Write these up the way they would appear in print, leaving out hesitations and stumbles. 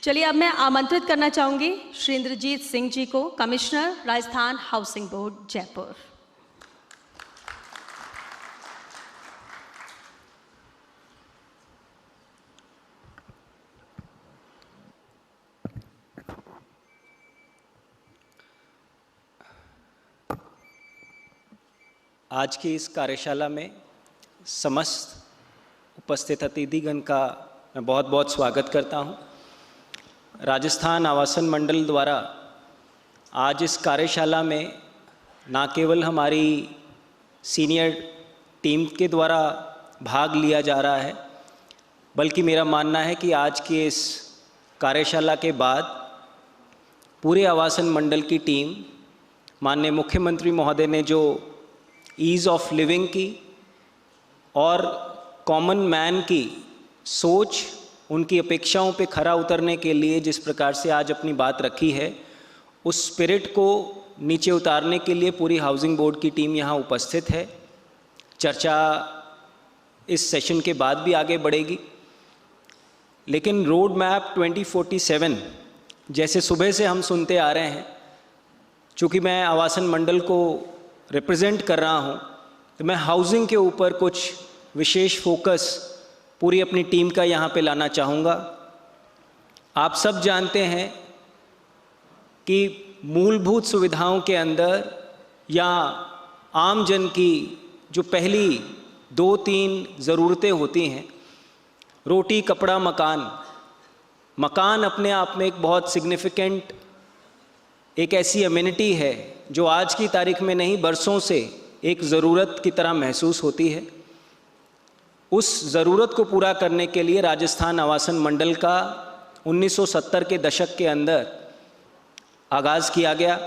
चलिए अब मैं आमंत्रित करना चाहूंगी श्री इंद्रजीत सिंह जी को, commissioner Rajasthan housing board Jaipur. आज की इस कार्यशाला में समस्त उपस्थित अतिथिगण का मैं बहुत बहुत स्वागत करता हूं। राजस्थान आवासन मंडल द्वारा आज इस कार्यशाला में न केवल हमारी सीनियर टीम के द्वारा भाग लिया जा रहा है, बल्कि मेरा मानना है कि आज की इस कार्यशाला के बाद पूरे आवासन मंडल की टीम माननीय मुख्यमंत्री महोदय ने जो ईज़ ऑफ लिविंग की और कॉमन मैन की सोच, उनकी अपेक्षाओं पे खरा उतरने के लिए जिस प्रकार से आज अपनी बात रखी है, उस स्पिरिट को नीचे उतारने के लिए पूरी हाउसिंग बोर्ड की टीम यहाँ उपस्थित है। चर्चा इस सेशन के बाद भी आगे बढ़ेगी, लेकिन रोड मैप 2047 जैसे सुबह से हम सुनते आ रहे हैं, चूँकि मैं आवासन मंडल को रिप्रेजेंट कर रहा हूँ, तो मैं हाउसिंग के ऊपर कुछ विशेष फोकस पूरी अपनी टीम का यहाँ पे लाना चाहूँगा। आप सब जानते हैं कि मूलभूत सुविधाओं के अंदर या आम जन की जो पहली 2-3 ज़रूरतें होती हैं, रोटी, कपड़ा, मकान अपने आप में एक बहुत सिग्निफिकेंट एक ऐसी अम्यूनिटी है जो आज की तारीख में नहीं, बरसों से एक ज़रूरत की तरह महसूस होती है। उस ज़रूरत को पूरा करने के लिए राजस्थान आवासन मंडल का 1970 के दशक के अंदर आगाज़ किया गया।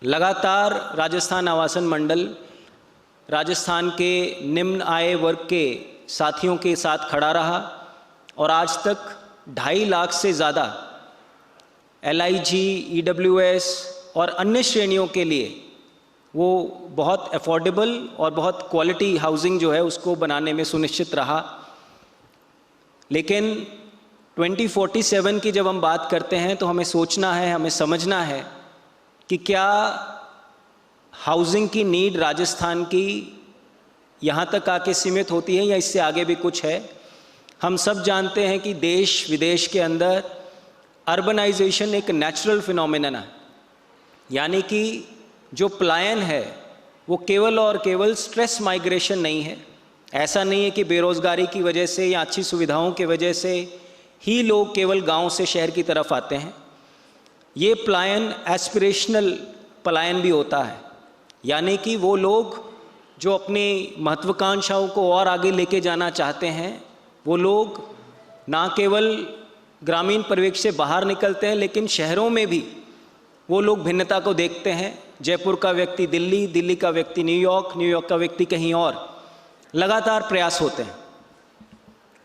लगातार राजस्थान आवासन मंडल राजस्थान के निम्न आय वर्ग के साथियों के साथ खड़ा रहा और आज तक 2.5 लाख से ज़्यादा LIG, EWS और अन्य श्रेणियों के लिए वो बहुत अफोर्डेबल और बहुत क्वालिटी हाउसिंग जो है उसको बनाने में सुनिश्चित रहा। लेकिन 2047 की जब हम बात करते हैं तो हमें सोचना है, हमें समझना है कि क्या हाउसिंग की नीड राजस्थान की यहाँ तक आके सीमित होती है या इससे आगे भी कुछ है। हम सब जानते हैं कि देश विदेश के अंदर अर्बनाइजेशन एक नेचुरल फिनोमेना है, यानी कि जो पलायन है वो केवल और केवल स्ट्रेस माइग्रेशन नहीं है। ऐसा नहीं है कि बेरोज़गारी की वजह से या अच्छी सुविधाओं की वजह से ही लोग केवल गांव से शहर की तरफ आते हैं। ये पलायन एस्पिरेशनल पलायन भी होता है, यानी कि वो लोग जो अपनी महत्वाकांक्षाओं को और आगे लेके जाना चाहते हैं, वो लोग ना केवल ग्रामीण परिवेश से बाहर निकलते हैं, लेकिन शहरों में भी वो लोग भिन्नता को देखते हैं। जयपुर का व्यक्ति दिल्ली, दिल्ली का व्यक्ति न्यूयॉर्क, न्यूयॉर्क का व्यक्ति कहीं और, लगातार प्रयास होते हैं।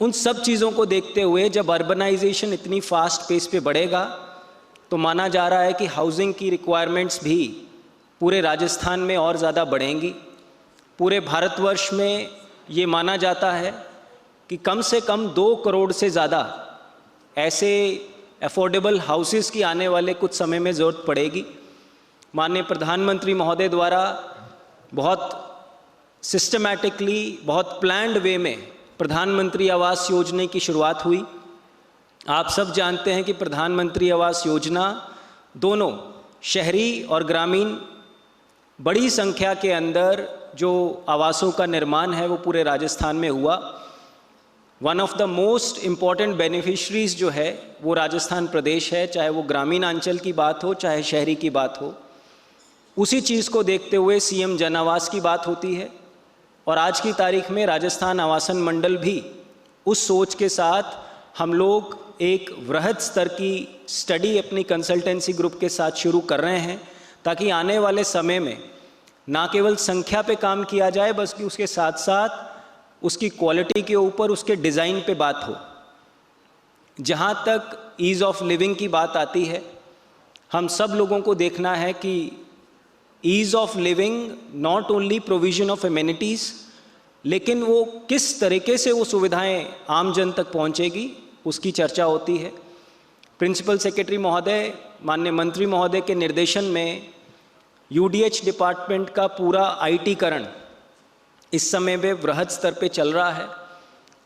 उन सब चीज़ों को देखते हुए जब अर्बनाइजेशन इतनी फास्ट पेस पे बढ़ेगा तो माना जा रहा है कि हाउसिंग की रिक्वायरमेंट्स भी पूरे राजस्थान में और ज़्यादा बढ़ेंगी। पूरे भारतवर्ष में ये माना जाता है कि कम से कम 2 करोड़ से ज़्यादा ऐसे अफोर्डेबल हाउसेस की आने वाले कुछ समय में ज़रूरत पड़ेगी। माननीय प्रधानमंत्री महोदय द्वारा बहुत सिस्टमैटिकली, बहुत प्लान्ड वे में प्रधानमंत्री आवास योजना की शुरुआत हुई। आप सब जानते हैं कि प्रधानमंत्री आवास योजना दोनों शहरी और ग्रामीण बड़ी संख्या के अंदर जो आवासों का निर्माण है वो पूरे राजस्थान में हुआ। One of the most important beneficiaries जो है वो राजस्थान प्रदेश है, चाहे वो ग्रामीण अंचल की बात हो चाहे शहरी की बात हो। उसी चीज़ को देखते हुए CM जन आवास की बात होती है और आज की तारीख में राजस्थान आवासन मंडल भी उस सोच के साथ हम लोग एक वृहद स्तर की स्टडी अपनी कंसल्टेंसी ग्रुप के साथ शुरू कर रहे हैं, ताकि आने वाले समय में ना केवल संख्या पे काम किया जाए, बल्कि उसके साथ साथ उसकी क्वालिटी के ऊपर, उसके डिज़ाइन पे बात हो। जहाँ तक ईज़ ऑफ लिविंग की बात आती है, हम सब लोगों को देखना है कि ease of living not only provision of amenities, लेकिन वो किस तरीके से वो सुविधाएं आम जन तक पहुंचेगी उसकी चर्चा होती है। प्रिंसिपल सेक्रेटरी महोदय, माननीय मंत्री महोदय के निर्देशन में यूडीएच डिपार्टमेंट का पूरा आईटीकरण इस समय में वृहद स्तर पे चल रहा है।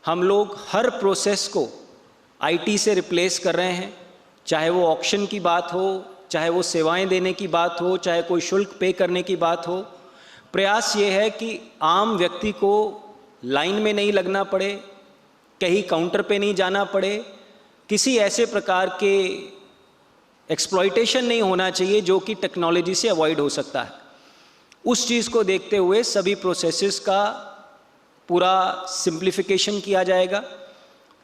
हम लोग हर प्रोसेस को आईटी से रिप्लेस कर रहे हैं, चाहे वो ऑक्शन की बात हो, चाहे वो सेवाएं देने की बात हो, चाहे कोई शुल्क पे करने की बात हो। प्रयास ये है कि आम व्यक्ति को लाइन में नहीं लगना पड़े, कहीं काउंटर पे नहीं जाना पड़े, किसी ऐसे प्रकार के एक्सप्लॉइटेशन नहीं होना चाहिए जो कि टेक्नोलॉजी से अवॉइड हो सकता है। उस चीज़ को देखते हुए सभी प्रोसेसेस का पूरा सिंप्लीफिकेशन किया जाएगा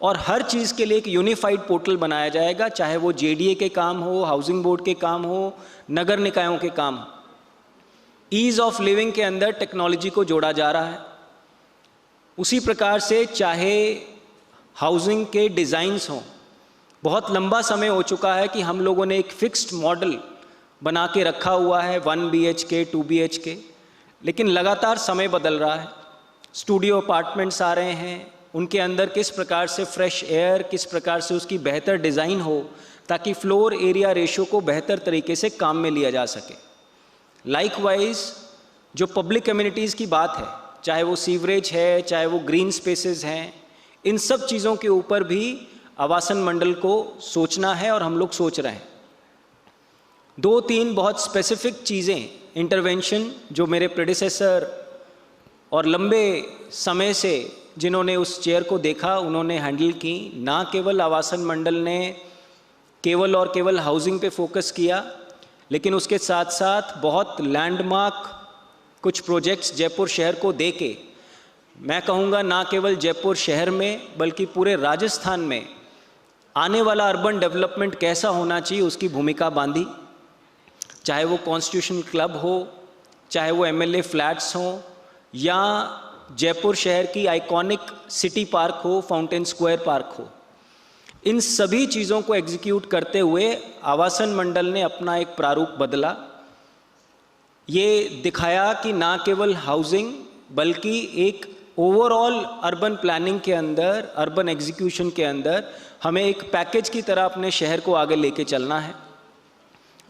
और हर चीज़ के लिए एक यूनिफाइड पोर्टल बनाया जाएगा, चाहे वो जेडीए के काम हो, हाउसिंग बोर्ड के काम हो, नगर निकायों के काम हो। ईज़ ऑफ लिविंग के अंदर टेक्नोलॉजी को जोड़ा जा रहा है। उसी प्रकार से चाहे हाउसिंग के डिज़ाइंस हों, बहुत लंबा समय हो चुका है कि हम लोगों ने एक फिक्स्ड मॉडल बना के रखा हुआ है 1 BHK 2 BHK, लेकिन लगातार समय बदल रहा है। स्टूडियो अपार्टमेंट्स आ रहे हैं, उनके अंदर किस प्रकार से फ्रेश एयर, किस प्रकार से उसकी बेहतर डिज़ाइन हो ताकि फ्लोर एरिया रेशो को बेहतर तरीके से काम में लिया जा सके। लाइकवाइज जो पब्लिक कम्युनिटीज़ की बात है, चाहे वो सीवरेज है, चाहे वो ग्रीन स्पेसेस हैं, इन सब चीज़ों के ऊपर भी आवासन मंडल को सोचना है और हम लोग सोच रहे हैं। 2-3 बहुत स्पेसिफिक चीज़ें, इंटरवेंशन जो मेरे प्रेडिसेसर और लंबे समय से जिन्होंने उस चेयर को देखा उन्होंने हैंडल की। ना केवल आवासन मंडल ने केवल और केवल हाउसिंग पे फोकस किया, लेकिन उसके साथ साथ बहुत लैंडमार्क कुछ प्रोजेक्ट्स जयपुर शहर को देके, मैं कहूँगा ना केवल जयपुर शहर में बल्कि पूरे राजस्थान में आने वाला अर्बन डेवलपमेंट कैसा होना चाहिए उसकी भूमिका बांधी। चाहे वो कॉन्स्टिट्यूशन क्लब हो, चाहे वो एमएलए फ्लैट्स हों, या जयपुर शहर की आइकॉनिक सिटी पार्क हो, फाउंटेन स्क्वायर पार्क हो, इन सभी चीज़ों को एग्जीक्यूट करते हुए आवासन मंडल ने अपना एक प्रारूप बदला। ये दिखाया कि ना केवल हाउसिंग बल्कि एक ओवरऑल अर्बन प्लानिंग के अंदर, अर्बन एग्जीक्यूशन के अंदर हमें एक पैकेज की तरह अपने शहर को आगे लेके चलना है।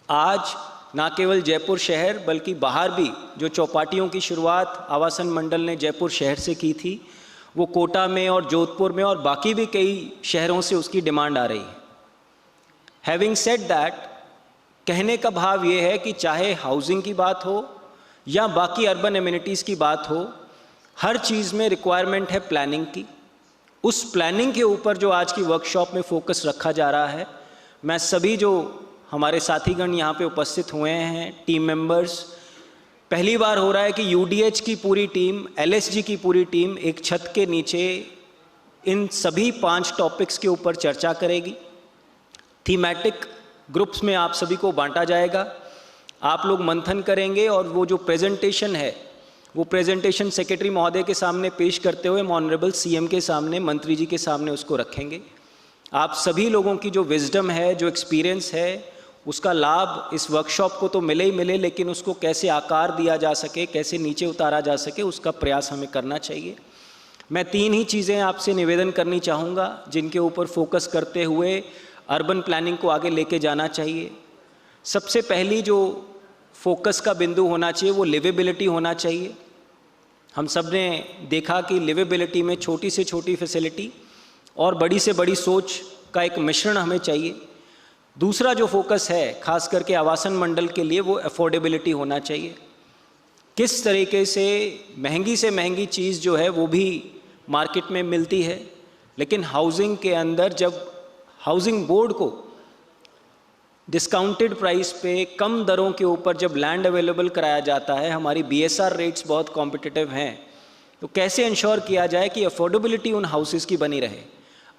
आज ना केवल जयपुर शहर बल्कि बाहर भी जो चौपाटियों की शुरुआत आवासन मंडल ने जयपुर शहर से की थी, वो कोटा में और जोधपुर में और बाकी भी कई शहरों से उसकी डिमांड आ रही है। हैविंग सेड दैट, कहने का भाव ये है कि चाहे हाउसिंग की बात हो या बाकी अर्बन एमिनिटीज़ की बात हो, हर चीज़ में रिक्वायरमेंट है प्लानिंग की। उस प्लानिंग के ऊपर जो आज की वर्कशॉप में फोकस रखा जा रहा है, मैं सभी जो हमारे साथीगण यहाँ पे उपस्थित हुए हैं, टीम मेंबर्स, पहली बार हो रहा है कि यूडीएच की पूरी टीम, एलएसजी की पूरी टीम एक छत के नीचे इन सभी 5 टॉपिक्स के ऊपर चर्चा करेगी। थीमेटिक ग्रुप्स में आप सभी को बांटा जाएगा, आप लोग मंथन करेंगे और वो जो प्रेजेंटेशन है वो प्रेजेंटेशन सेक्रेटरी महोदय के सामने पेश करते हुए ऑनरेबल सीएम के सामने, मंत्री जी के सामने उसको रखेंगे। आप सभी लोगों की जो विजडम है, जो एक्सपीरियंस है, उसका लाभ इस वर्कशॉप को तो मिले ही मिले, लेकिन उसको कैसे आकार दिया जा सके, कैसे नीचे उतारा जा सके, उसका प्रयास हमें करना चाहिए। मैं 3 ही चीज़ें आपसे निवेदन करनी चाहूँगा जिनके ऊपर फोकस करते हुए अर्बन प्लानिंग को आगे लेके जाना चाहिए। सबसे पहली जो फोकस का बिंदु होना चाहिए वो लिवेबिलिटी होना चाहिए। हम सब ने देखा कि लिवेबिलिटी में छोटी से छोटी फैसिलिटी और बड़ी से बड़ी सोच का एक मिश्रण हमें चाहिए। दूसरा जो फोकस है खास करके आवासन मंडल के लिए, वो अफोर्डेबिलिटी होना चाहिए। किस तरीके से महंगी चीज़ जो है वो भी मार्केट में मिलती है, लेकिन हाउसिंग के अंदर जब हाउसिंग बोर्ड को डिस्काउंटेड प्राइस पे कम दरों के ऊपर जब लैंड अवेलेबल कराया जाता है, हमारी बीएसआर रेट्स बहुत कॉम्पिटिटिव हैं, तो कैसे इंश्योर किया जाए कि अफोर्डेबिलिटी उन हाउसेस की बनी रहे।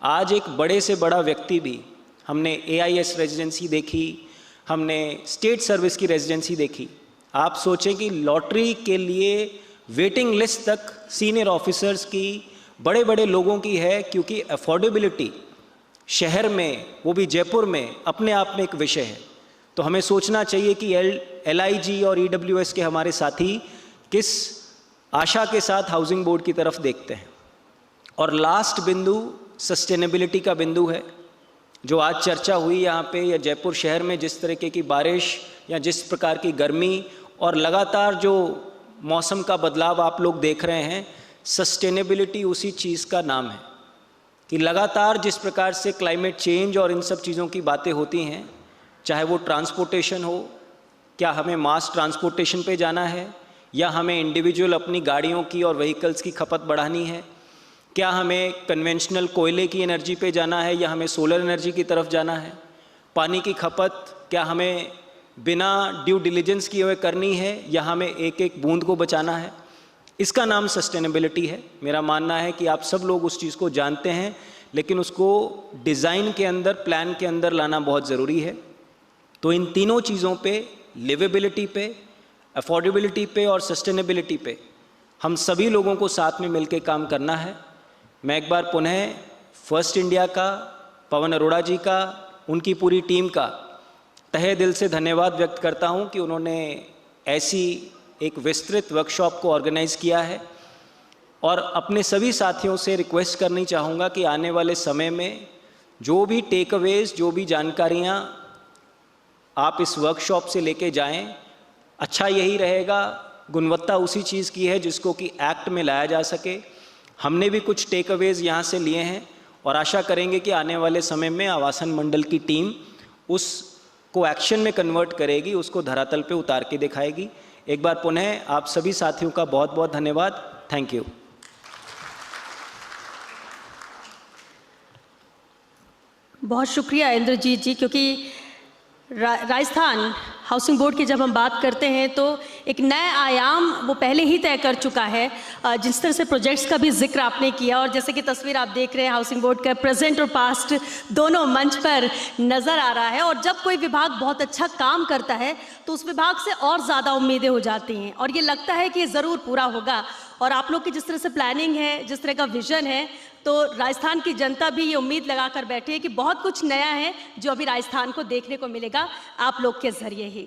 आज एक बड़े से बड़ा व्यक्ति भी, हमने एआईएस रेजिडेंसी देखी, हमने स्टेट सर्विस की रेजिडेंसी देखी। आप सोचें कि लॉटरी के लिए वेटिंग लिस्ट तक सीनियर ऑफिसर्स की, बड़े बड़े लोगों की है, क्योंकि अफोर्डेबिलिटी शहर में, वो भी जयपुर में, अपने आप में एक विषय है। तो हमें सोचना चाहिए कि एलआईजी और ईडब्ल्यूएस के हमारे साथी किस आशा के साथ हाउसिंग बोर्ड की तरफ देखते हैं। और लास्ट बिंदु सस्टेनेबिलिटी का बिंदु है। जो आज चर्चा हुई यहाँ पे, या जयपुर शहर में जिस तरीके की बारिश या जिस प्रकार की गर्मी और लगातार जो मौसम का बदलाव आप लोग देख रहे हैं, सस्टेनेबिलिटी उसी चीज़ का नाम है कि लगातार जिस प्रकार से क्लाइमेट चेंज और इन सब चीज़ों की बातें होती हैं, चाहे वो ट्रांसपोर्टेशन हो, क्या हमें मास ट्रांसपोर्टेशन पे जाना है या हमें इंडिविजुअल अपनी गाड़ियों की और व्हीकल्स की खपत बढ़ानी है, क्या हमें कन्वेंशनल कोयले की एनर्जी पे जाना है या हमें सोलर एनर्जी की तरफ जाना है, पानी की खपत क्या हमें बिना ड्यू डिलिजेंस किए हुए करनी है या हमें एक एक बूंद को बचाना है, इसका नाम सस्टेनेबिलिटी है। मेरा मानना है कि आप सब लोग उस चीज़ को जानते हैं, लेकिन उसको डिज़ाइन के अंदर, प्लान के अंदर लाना बहुत ज़रूरी है। तो इन तीनों चीज़ों पे, लिवेबिलिटी पे, अफोर्डेबिलिटी पे और सस्टेनेबिलिटी पे हम सभी लोगों को साथ में मिलकर काम करना है। मैं एक बार पुनः फर्स्ट इंडिया का, पवन अरोड़ा जी का, उनकी पूरी टीम का तहे दिल से धन्यवाद व्यक्त करता हूं कि उन्होंने ऐसी एक विस्तृत वर्कशॉप को ऑर्गेनाइज़ किया है। और अपने सभी साथियों से रिक्वेस्ट करनी चाहूँगा कि आने वाले समय में जो भी टेक अवेज, जो भी जानकारियाँ आप इस वर्कशॉप से लेके जाएं, अच्छा यही रहेगा, गुणवत्ता उसी चीज़ की है जिसको कि एक्ट में लाया जा सके। हमने भी कुछ टेक अवेज यहाँ से लिए हैं और आशा करेंगे कि आने वाले समय में आवासन मंडल की टीम उसको एक्शन में कन्वर्ट करेगी, उसको धरातल पे उतार के दिखाएगी। एक बार पुनः आप सभी साथियों का बहुत बहुत धन्यवाद। Thank you. बहुत शुक्रिया इंद्रजीत जी, क्योंकि राजस्थान हाउसिंग बोर्ड की जब हम बात करते हैं तो एक नया आयाम वो पहले ही तय कर चुका है। जिस तरह से प्रोजेक्ट्स का भी जिक्र आपने किया और जैसे कि तस्वीर आप देख रहे हैं हाउसिंग बोर्ड का प्रेजेंट और पास्ट दोनों मंच पर नज़र आ रहा है। और जब कोई विभाग बहुत अच्छा काम करता है तो उस विभाग से और ज़्यादा उम्मीदें हो जाती हैं और ये लगता है कि ये ज़रूर पूरा होगा। और आप लोग की जिस तरह से प्लानिंग है, जिस तरह का विजन है, तो राजस्थान की जनता भी ये उम्मीद लगा कर बैठी है कि बहुत कुछ नया है जो अभी राजस्थान को देखने को मिलेगा आप लोग के ज़रिए ही।